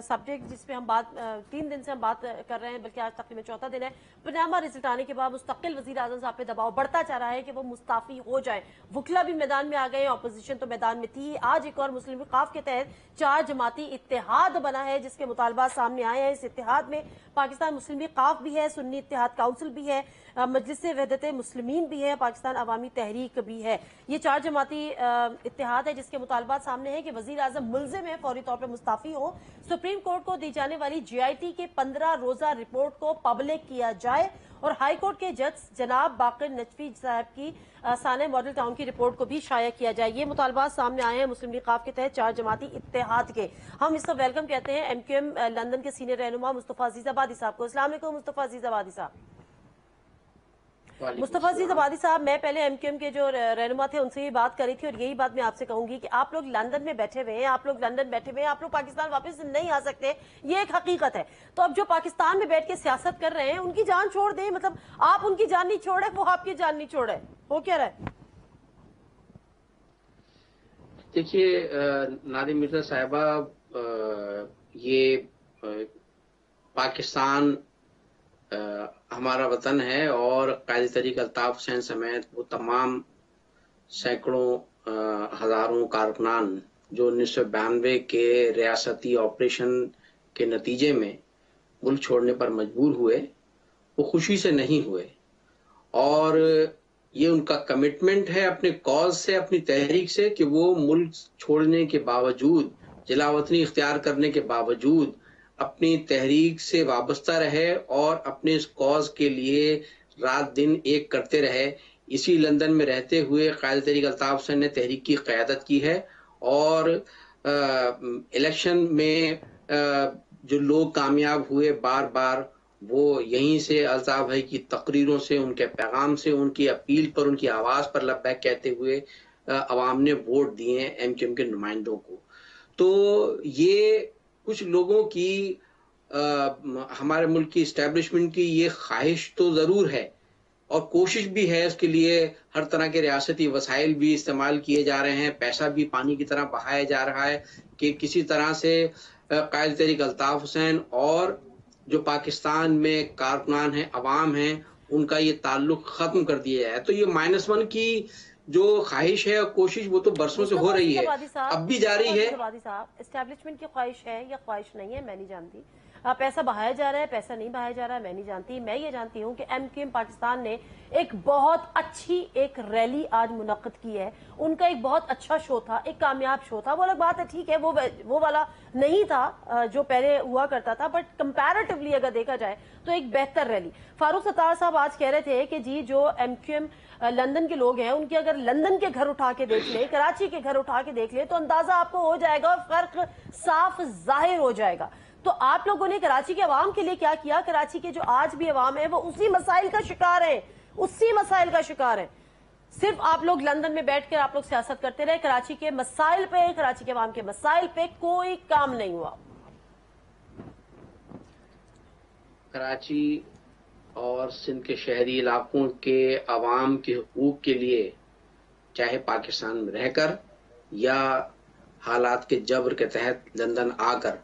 सब्जेक्ट जिस पे हम बात 3 दिन से हम बात कर रहे हैं, बल्कि आज तकरीबन चौथा दिन है, पनामा रिजल्ट आने के बाद मुस्तकिल वजीर आजम साहब पे दबाव बढ़ता जा रहा है कि वो मुस्ताफी हो जाए। वकला भी मैदान में आ गए, अपोजिशन तो मैदान में थी। आज एक और मुस्लिम वकाफ के तहत 4 जमाती इत्तेहाद बना है, जिसके मुतालबात सामने आए हैं। इस इत्तेहाद में पाकिस्तान मुस्लिम वकाफ भी है, सुन्नी इत्तेहाद काउंसिल भी है, मजलिस वहदत मुस्लिमीन भी है, पाकिस्तान अवामी तहरीक भी है। ये 4 जमाती इत्तेहाद है, जिसके मुतालबात सामने है कि वजीर आजम मुल्जिम है, फौरी तौर पर मुस्ताफी हो। सुप्रीम कोर्ट को दी जाने वाली GIT के 15 रोजा रिपोर्ट को पब्लिक किया जाए और हाई कोर्ट के जज जनाब बाकिर नजफी साहब की साने मॉडल टाउन की रिपोर्ट को भी शाया किया जाए। ये मुतालबात सामने आए हैं मुस्लिम वकाफ के तहत 4 जमाती इत्तेहाद के। हम इसका वेलकम कहते हैं MQM लंदन के सीनियर रहनुमा मुस्तफा अजीज आबादी साहब को। अस्सलाम वालेकुम मुस्तफा अजीज आबादी साहब। मुस्तफा अजीज आबादी साहब, मैं पहले MQM के जो रहनुमा थे उनसे ही बात करी थी और यही बात मैं आपसे कहूंगी कि आप लोग लंदन में बैठे हुए हैं, आप लोग पाकिस्तान वापस नहीं आ सकते, ये एक हकीकत है। तो अब जो पाकिस्तान में बैठ के सियासत कर रहे हैं उनकी जान छोड़ दें, मतलब आप उनकी जान नहीं छोड़े, वो आपकी जान नहीं छोड़े, हो क्या रहा है? देखिए नादिम मिर्जा साहिबा, ये पाकिस्तान हमारा वतन है और कायद तहरीक अल्ताफ हुसैन समेत वो तमाम सैकड़ों हजारों कारकुनान जो 1992 के रियासती ऑपरेशन के नतीजे में मुल्क छोड़ने पर मजबूर हुए, वो खुशी से नहीं हुए और ये उनका कमिटमेंट है अपने कॉज से, अपनी तहरीक से, कि वो मुल्क छोड़ने के बावजूद, जलावतनी इख्तियार करने के बावजूद अपनी तहरीक से वाबस्ता रहे और अपने इस कॉज के लिए रात दिन एक करते रहे। इसी लंदन में रहते हुए कायद तहरीक अल्ताफ हुसैन ने तहरीक की क़यादत की है और इलेक्शन में जो लोग कामयाब हुए बार बार, वो यहीं से अल्ताफ भाई की तकरीरों से, उनके पैगाम से, उनकी अपील पर, उनकी आवाज़ पर लब्बैक कहते हुए अवाम ने वोट दिए MQM के नुमाइंदों को। तो ये कुछ लोगों की हमारे मुल्क की इस्टेब्लिशमेंट की ये ख्वाहिश तो ज़रूर है और कोशिश भी है, उसके लिए हर तरह के रियासती वसाइल भी इस्तेमाल किए जा रहे हैं, पैसा भी पानी की तरह बहाया जा रहा है कि किसी तरह से कायद तहरीक अल्ताफ हुसैन और जो पाकिस्तान में कारकुनान हैं, अवाम हैं, उनका ये ताल्लुक ख़त्म कर दिया जाए। तो ये -1 की जो ख्वाहिश है और कोशिश, वो तो बरसों से हो रही है, अब भी जारी है। एस्टेब्लिशमेंट की ख्वाहिश है या ख्वाहिश नहीं है मैं नहीं जानती, पैसा बहाया जा रहा है, पैसा नहीं बहाया जा रहा है मैं नहीं जानती। मैं ये जानती हूँ कि MQM पाकिस्तान ने एक बहुत अच्छी एक रैली आज मुनक्किद की है। उनका एक बहुत अच्छा शो था, एक कामयाब शो था। वो अलग बात है, ठीक है, वो वाला नहीं था जो पहले हुआ करता था, बट कंपैरेटिवली अगर देखा जाए तो एक बेहतर रैली। फारूक सत्तार साहब आज कह रहे थे कि जी जो MQM लंदन के लोग हैं, उनके अगर लंदन के घर उठा के देख ले, कराची के घर उठा के देख ले, तो अंदाजा आपको हो जाएगा और फर्क साफ जाहिर हो जाएगा। तो आप लोगों ने कराची के अवाम के लिए क्या किया? कराची के जो आज भी अवाम है वो उसी मसाइल का शिकार है, उसी मसाइल का शिकार है। सिर्फ आप लोग लंदन में बैठकर आप लोग सियासत करते रहे, कराची के मसाइल पे, कराची के अवाम के मसाइल पे कोई काम नहीं हुआ। कराची और सिंध के शहरी इलाकों के अवाम के हुकूक के लिए, चाहे पाकिस्तान में रहकर या हालात के जबर के तहत लंदन आकर,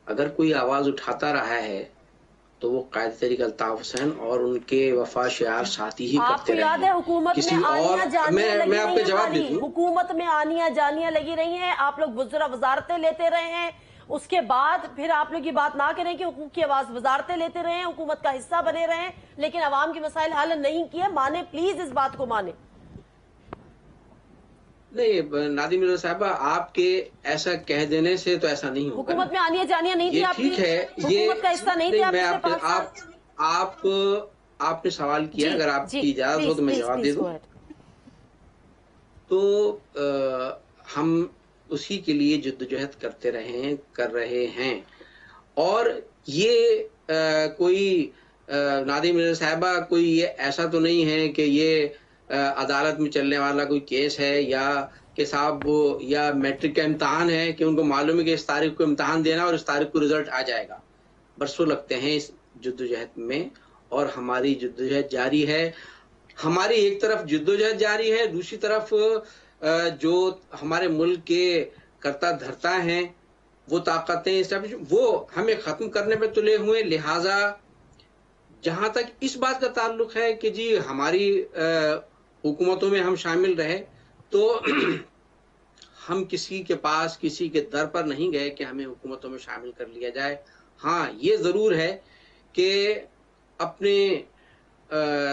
अगर कोई आवाज उठाता रहा है तो वो कायद तहरीक अल्ताफ हुसैन और उनके वफा शियार साथी ही करते रहे। याद है हुकूमत में आनियां जानियां लगी मैं आपको जवाब दे दूं, हुकूमत में आनियां जानियां लगी रही हैं, आप लोग वजारतें लेते रहे हैं, उसके बाद फिर आप लोग ये बात ना करें कि हुकूक की आवाज वजारतें लेते रहे, हुकूमत का हिस्सा बने रहे, लेकिन अवाम के मसाइल हल नहीं किए। माने, प्लीज इस बात को माने। नहीं नादिम मिर्जा साहिबा, आपके ऐसा कह देने से तो ऐसा नहीं होगा। हुकूमत में आनियां जानियां नहीं थी, ठीक है, ये हुकूमत का हिस्सा नहीं थी। आपने सवाल किया, अगर आपकी इजाजत हो तो मैं जवाब दे दूं। तो हम उसी के लिए जद्दोजहद करते कर रहे हैं और ये कोई नादिम मिर्जा साहिबा, कोई ये ऐसा तो नहीं है कि ये अदालत में चलने वाला कोई केस है या कि साहब वो या मैट्रिक का इम्तहान है कि उनको मालूम है कि इस तारीख को इम्तहान देना और इस तारीख को रिजल्ट आ जाएगा। बरसों लगते हैं इस जद्दोजहद में और हमारी जद्दोजहद जारी है। ہماری ایک طرف جدوجہد جاری ہے، دوسری طرف جو ہمارے ملک کے کرتا دھرتا ہیں وہ طاقتیں وہ ہمیں ختم کرنے پہ تلے ہوئے. لہٰذا جہاں تک اس بات کا تعلق ہے کہ جی ہماری حکومتوں میں ہم شامل رہے، تو ہم کسی کے پاس کسی کے در پر نہیں گئے کہ ہمیں حکومتوں میں شامل کر لیا جائے. ہاں یہ ضرور ہے کہ اپنے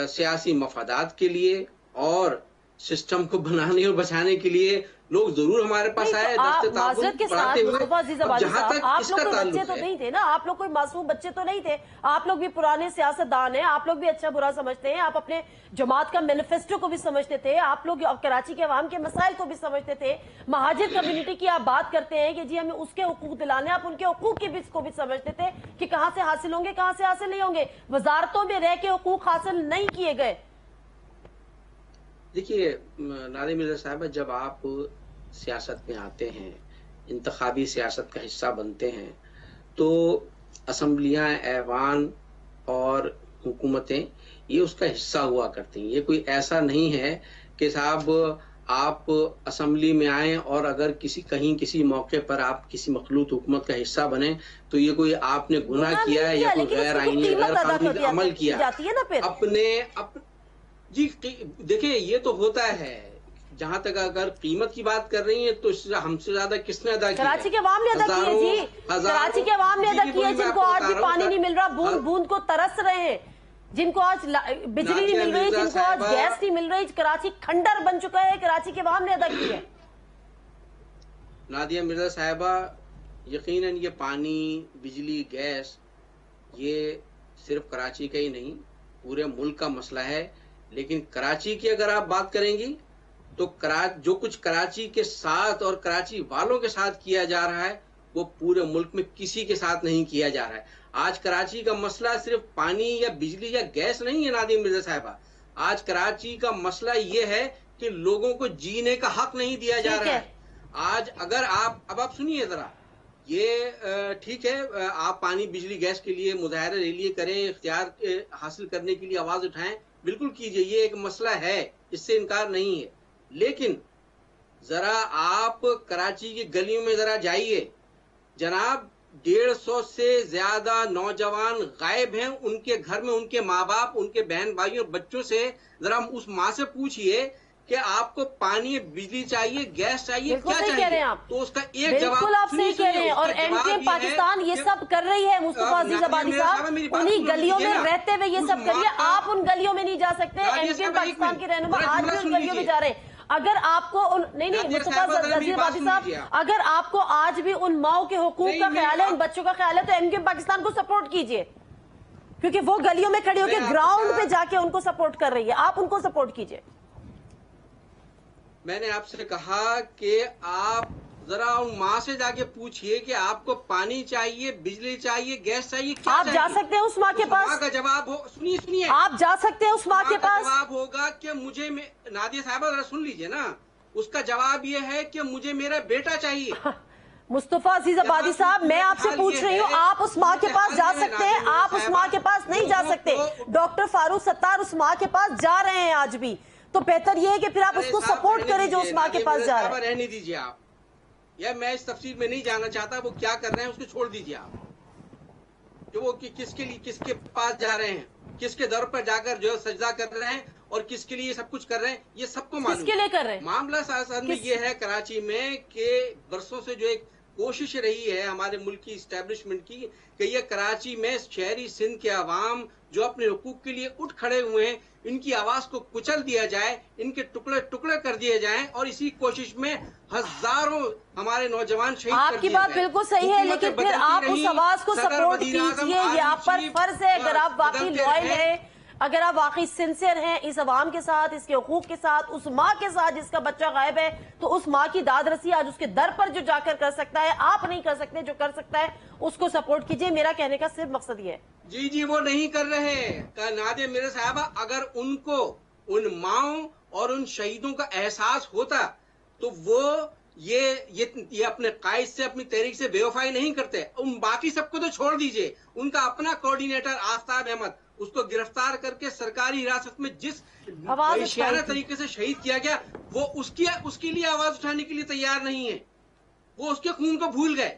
سیاسی مفادات کے لیے اور سسٹم کو بنانے اور بچانے کے لیے لوگ ضرور ہمارے پاس آئے. معذرت کے ساتھ مصطفیٰ عزیز آبادی صاحب، آپ لوگ کوئی بچے تو ہے نہیں تھے نا، آپ لوگ کوئی معصوم بچے تو نہیں تھے، آپ لوگ بھی پرانے سیاستدان ہیں، آپ لوگ بھی اچھا برا سمجھتے ہیں، آپ اپنے جماعت کا مینیفیسٹو کو بھی سمجھتے تھے، آپ لوگ کراچی کے عوام کے مسائل کو بھی سمجھتے تھے، مہاجر کمیونٹی کی آپ بات کرتے ہیں کہ جی ہمیں اس کے حقوق دلانے، آپ ان کے حقوق کی بھی اس کو بھی سمجھتے تھے کہ کہاں سے حاصل ہوں گے کہاں سے حاصل نہیں ہوں گے. وزارتوں میں رہ کے حقوق حاصل نہیں کیے گئے. دیکھیے نادیہ مرزا صاحبہ، جب آپ سیاست میں آتے ہیں، انتخابی سیاست کا حصہ بنتے ہیں، تو اسمبلیاں، ایوان اور حکومتیں یہ اس کا حصہ ہوا کرتی ہیں. یہ کوئی ایسا نہیں ہے کہ صاحب آپ اسمبلی میں آئیں اور اگر کسی موقع پر آپ کسی مخلوط حکومت کا حصہ بنیں تو یہ کوئی آپ نے گناہ کیا ہے یا کوئی غیر آئینی غیر قانونی عمل کیا جی. دیکھیں یہ تو ہوتا ہے. جہاں تک اگر قیمت کی بات کر رہی ہیں تو ہم سے زیادہ کس نے ادا کیا؟ کراچی کے عوام نے ادا کی ہے جی، کراچی کے عوام نے ادا کی ہے، جن کو آج بھی پانی نہیں مل رہا، بوند بوند کو ترس رہے ہیں، جن کو آج بجلی نہیں مل رہی، جن کو آج گیس نہیں مل رہی. کراچی کھنڈر بن چکا ہے، کراچی کے عوام نے ادا کی ہے. نادیہ مرزا صاحبہ، یقیناً یہ پانی، بجلی، گیس یہ صرف کراچی کا ہی نہیں پورے ملک کا مسئلہ ہے. لیکن کراچی کی اگر آپ بات کریں گی تو جو کچھ کراچی کے ساتھ اور کراچی والوں کے ساتھ کیا جا رہا ہے وہ پورے ملک میں کسی کے ساتھ نہیں کیا جا رہا ہے. آج کراچی کا مسئلہ صرف پانی یا بجلی یا گیس نہیں ہے نادیہ مرزا صاحبہ. آج کراچی کا مسئلہ یہ ہے کہ لوگوں کو جینے کا حق نہیں دیا جا رہا ہے. آج اگر آپ سنیے ذرا، یہ ٹھیک ہے آپ پانی، بجلی، گیس کے لیے مظاہرے، ریلیاں کریں، اختیار حاصل کرنے کے لیے آواز اٹھائیں، بالکل کیجئے، یہ ایک مسئلہ ہے، اس سے انکار نہیں ہے. لیکن ذرا آپ کراچی کی گلیوں میں ذرا جائیے، جناب 150 سے زیادہ نوجوان غائب ہیں. ان کے گھر میں ان کے ماں باپ، ان کے بہن بھائیوں، بچوں سے ذرا اس ماں سے پوچھئے کہ آپ کو پانی، بجلی چاہیے، گیس چاہیے، کیا چاہیے؟ تو اس کا ایک جواب بالکل آپ صحیح کہہ رہے ہیں. اور ایم کیو ایم پاکستان یہ سب کر رہی ہے مصطفیٰ عزیز آبادی صاحب، انہی گلیوں میں رہتے ہوئے یہ سب کریے. آپ ان گلیوں میں نہیں جا سکتے. ایم کیو ایم پاکستان کے رہنما آج بھی ان گلیوں میں جا رہے ہیں. اگر آپ کو نہیں مصطفیٰ عزیز آبادی صاحب، اگر آپ کو آج بھی ان ماؤں کے حقوق کا خیال ہے، ان بچوں کا خیال ہے، تو ایم کیو ایم پاکستان کو سپورٹ کیجئے، کیونکہ وہ گلیوں میں کھڑی ہو کے گراؤنڈ پہ جا کے ان کو سپورٹ کر رہی ہے. آپ ان کو سپورٹ کیجئے. میں نے آپ سے کہا کہ آپ ذرا ان ماں سے جا کے پوچھئے کہ آپ کو پانی چاہیے، بجلی چاہیے، گیس چاہیے، کیا چاہیے؟ آپ جا سکتے ہیں اس ماں کے پاس؟ ماں کا جواب ہو، سنیے، آپ جا سکتے ہیں اس ماں کے پاس؟ جواب ہوگا کہ مجھے، نادیہ صاحبہ ذرا سن لیجئے نا، اس کا جواب یہ ہے کہ مجھے میرا بیٹا چاہیے. مصطفیٰ عزیز آبادی صاحب، میں آپ سے پوچھ رہی ہوں، آپ اس ماں کے پاس جا سکتے ہیں؟ آپ اس ماں کے پاس نہیں جا سکتے. ڈاکٹر فاروق ستار اس ماں کے پاس جا رہے ہیں آج بھی. تو بہتر یہ ہے کہ پھر آپ اس کو سپورٹ کریں جو اس ماں کے پاس جا رہا ہے. رہنے دیجئے آپ، یا میں اس تفصیل میں نہیں جانا چاہتا وہ کیا کر رہے ہیں، اس کو چھوڑ دیجئے آپ، کہ وہ کس کے لیے، کس کے پاس جا رہے ہیں، کس کے در پر جا کر جو سجدہ کر رہے ہیں اور کس کے لیے سب کچھ کر رہے ہیں، یہ سب کو معلوم. کس کے لیے کر رہے ہیں؟ معاملہ اصل میں یہ ہے کراچی میں کہ برسوں سے جو ایک کوشش رہی ہے ہمارے ملک کی اسٹیبلشمنٹ کی کہ یہ کراچی میں شہری سندھ کے عوام جو اپنے حقوق کے لیے اٹھ کھڑے ہوئے ہیں، ان کی آواز کو کچل دیا جائے، ان کے ٹکڑے ٹکڑے کر دیے جائیں، اور اسی کوشش میں ہزاروں ہمارے نوجوان شہید کر دیے. آپ کی بات بالکل صحیح ہے، لیکن پھر آپ اس آواز کو سپورٹ کیجئے. یہ آپ پر فرض ہے. اگر آپ واقعی لوئل ہیں، اگر آپ واقعی سنسیئر ہیں اس عوام کے ساتھ، اس کے حقوق کے ساتھ، اس ماں کے ساتھ جس کا بچہ غائب ہے، تو اس ماں کی داد رسی آج اس کے در پر جو جا کر سکتا ہے. آپ نہیں کر سکتے، جو کر سکتا ہے اس کو سپورٹ کیجئے. میرا کہنے کا صرف مقصد یہ ہے. جی وہ نہیں کر رہے. نادیہ مرزا صاحبہ، اگر ان کو ان ماؤں اور ان شہیدوں کا احساس ہوتا تو وہ یہ اپنے قائد سے، اپنی تحریک سے بے وفائی نہیں کرتے. ان باقی سب کو تو چھوڑ دیجئے، ان کا اپنا کوارڈینیٹر آفتاب احمد، उसको गिरफ्तार करके सरकारी हिरासत में जिस वहशियाना तरीके से शहीद किया गया, वो उसके लिए आवाज उठाने के लिए तैयार नहीं है। वो उसके खून को भूल गए।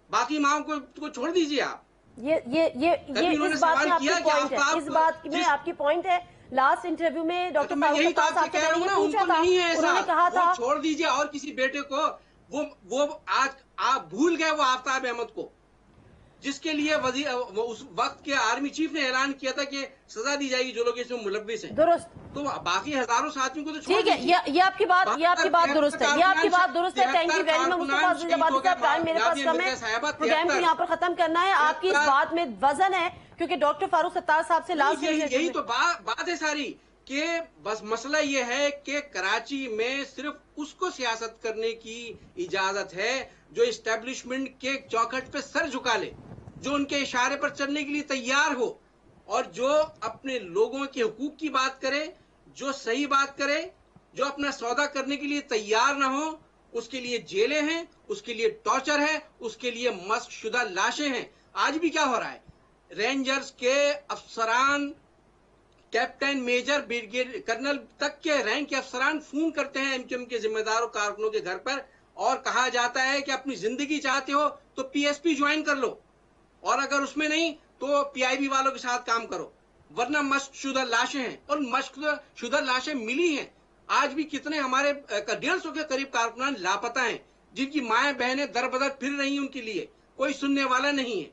बाकी माओ को छोड़ दीजिए आप। ये इस बात में आपकी पॉइंट है, इस बात में आपकी पॉइंट है। लास्ट इंटरव्यू में डॉक्टर फारूक सत्तार साहब से मैंने ये पूछा था, उन्होंने कहा था छोड़ दीजिए और किसी बेटे को, वो आज आप भूल गए वो आफ्ताब अहमद को, जिसके लिए उस वक्त के आर्मी चीफ ने ऐलान किया था कि सजा दी जाएगी जो लोग इसमें मुलव्विस हैं। दुरुस्त। तो बाकी हजारों साथियों को तो छोड़ ठीक है, ये आपकी बात दुरुस्त है, ये आपकी बात दुरुस्त है। Thank you very much Mustafa Aziz Abadi साहब। टाइम मेरे पास कम है, प्रोग्राम को यहाँ पर खत्म करना है। आपकी इस बात में वजन है क्योंकि डॉक्टर फारूक सत्तार साहब से लास्ट यही तो बात है सारी कि बस मसला ये है कि कराची में सिर्फ उसको सियासत करने की इजाजत है जो इस्टेब्लिशमेंट के चौखट पे सर झुका ले, जो उनके इशारे पर चलने के लिए तैयार हो और जो अपने लोगों के हुकूक की बात करे, जो सही बात करे, जो अपना सौदा करने के लिए तैयार ना हो। उसके लिए जेलें हैं, उसके लिए टॉर्चर है, उसके लिए मस्क शुदा लाशें हैं। आज भी क्या हो रहा है, रेंजर्स के अफसरान, कैप्टन, मेजर, ब्रिगेड कर्नल तक के रैंक के अफसरान फोन करते हैं एमक्यूएम के जिम्मेदारों कारकुनों के घर पर और कहा जाता है कि अपनी जिंदगी चाहते हो तो पीएसपी ज्वाइन कर लो और अगर उसमें नहीं तो पीआईबी वालों के साथ काम करो, वरना मश्क शुदा लाशें हैं। और मश्क शुदा लाशें मिली हैं। आज भी कितने हमारे 150 के करीब कारकुनान लापता हैं, जिनकी माएं बहनें दर बदर फिर रही हैं, उनके लिए कोई सुनने वाला नहीं है।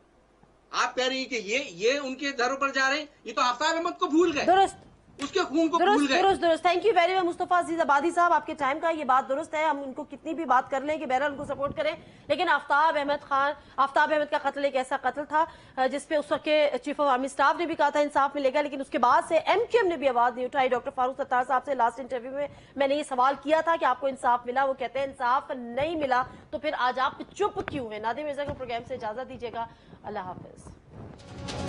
आप कह रही हैं कि ये उनके दरों पर जा रहे हैं, ये तो आफ्ताब अहमद को भूल गए, दुरुस्त, उसके खून को भूल गए। दुरुस्त। Thank you very much Mustafa Aziz Abadi साहब, आपके टाइम का ये बात दुरुस्त है। हम उनको कितनी भी बात कर लें कि बहरहाल उनको सपोर्ट करें, लेकिन आफ्ताब अहमद का कत्ल एक ऐसा कत्ल था जिसपे उस वक्त के चीफ ऑफ आर्मी स्टाफ ने भी कहा था इंसाफ मिलेगा, लेकिन उसके बाद से एमक्यूएम ने भी आवाज नहीं उठाई। डॉक्टर फारूक सत्तार साहब से लास्ट इंटरव्यू में मैंने ये सवाल किया था कि आपको इंसाफ मिला, वो कहते हैं इंसाफ नहीं मिला, तो फिर आज आप चुप क्यों है। नादिर मिर्जा को प्रोग्राम से इजाजत दीजिएगा। अल्लाह हाफिज।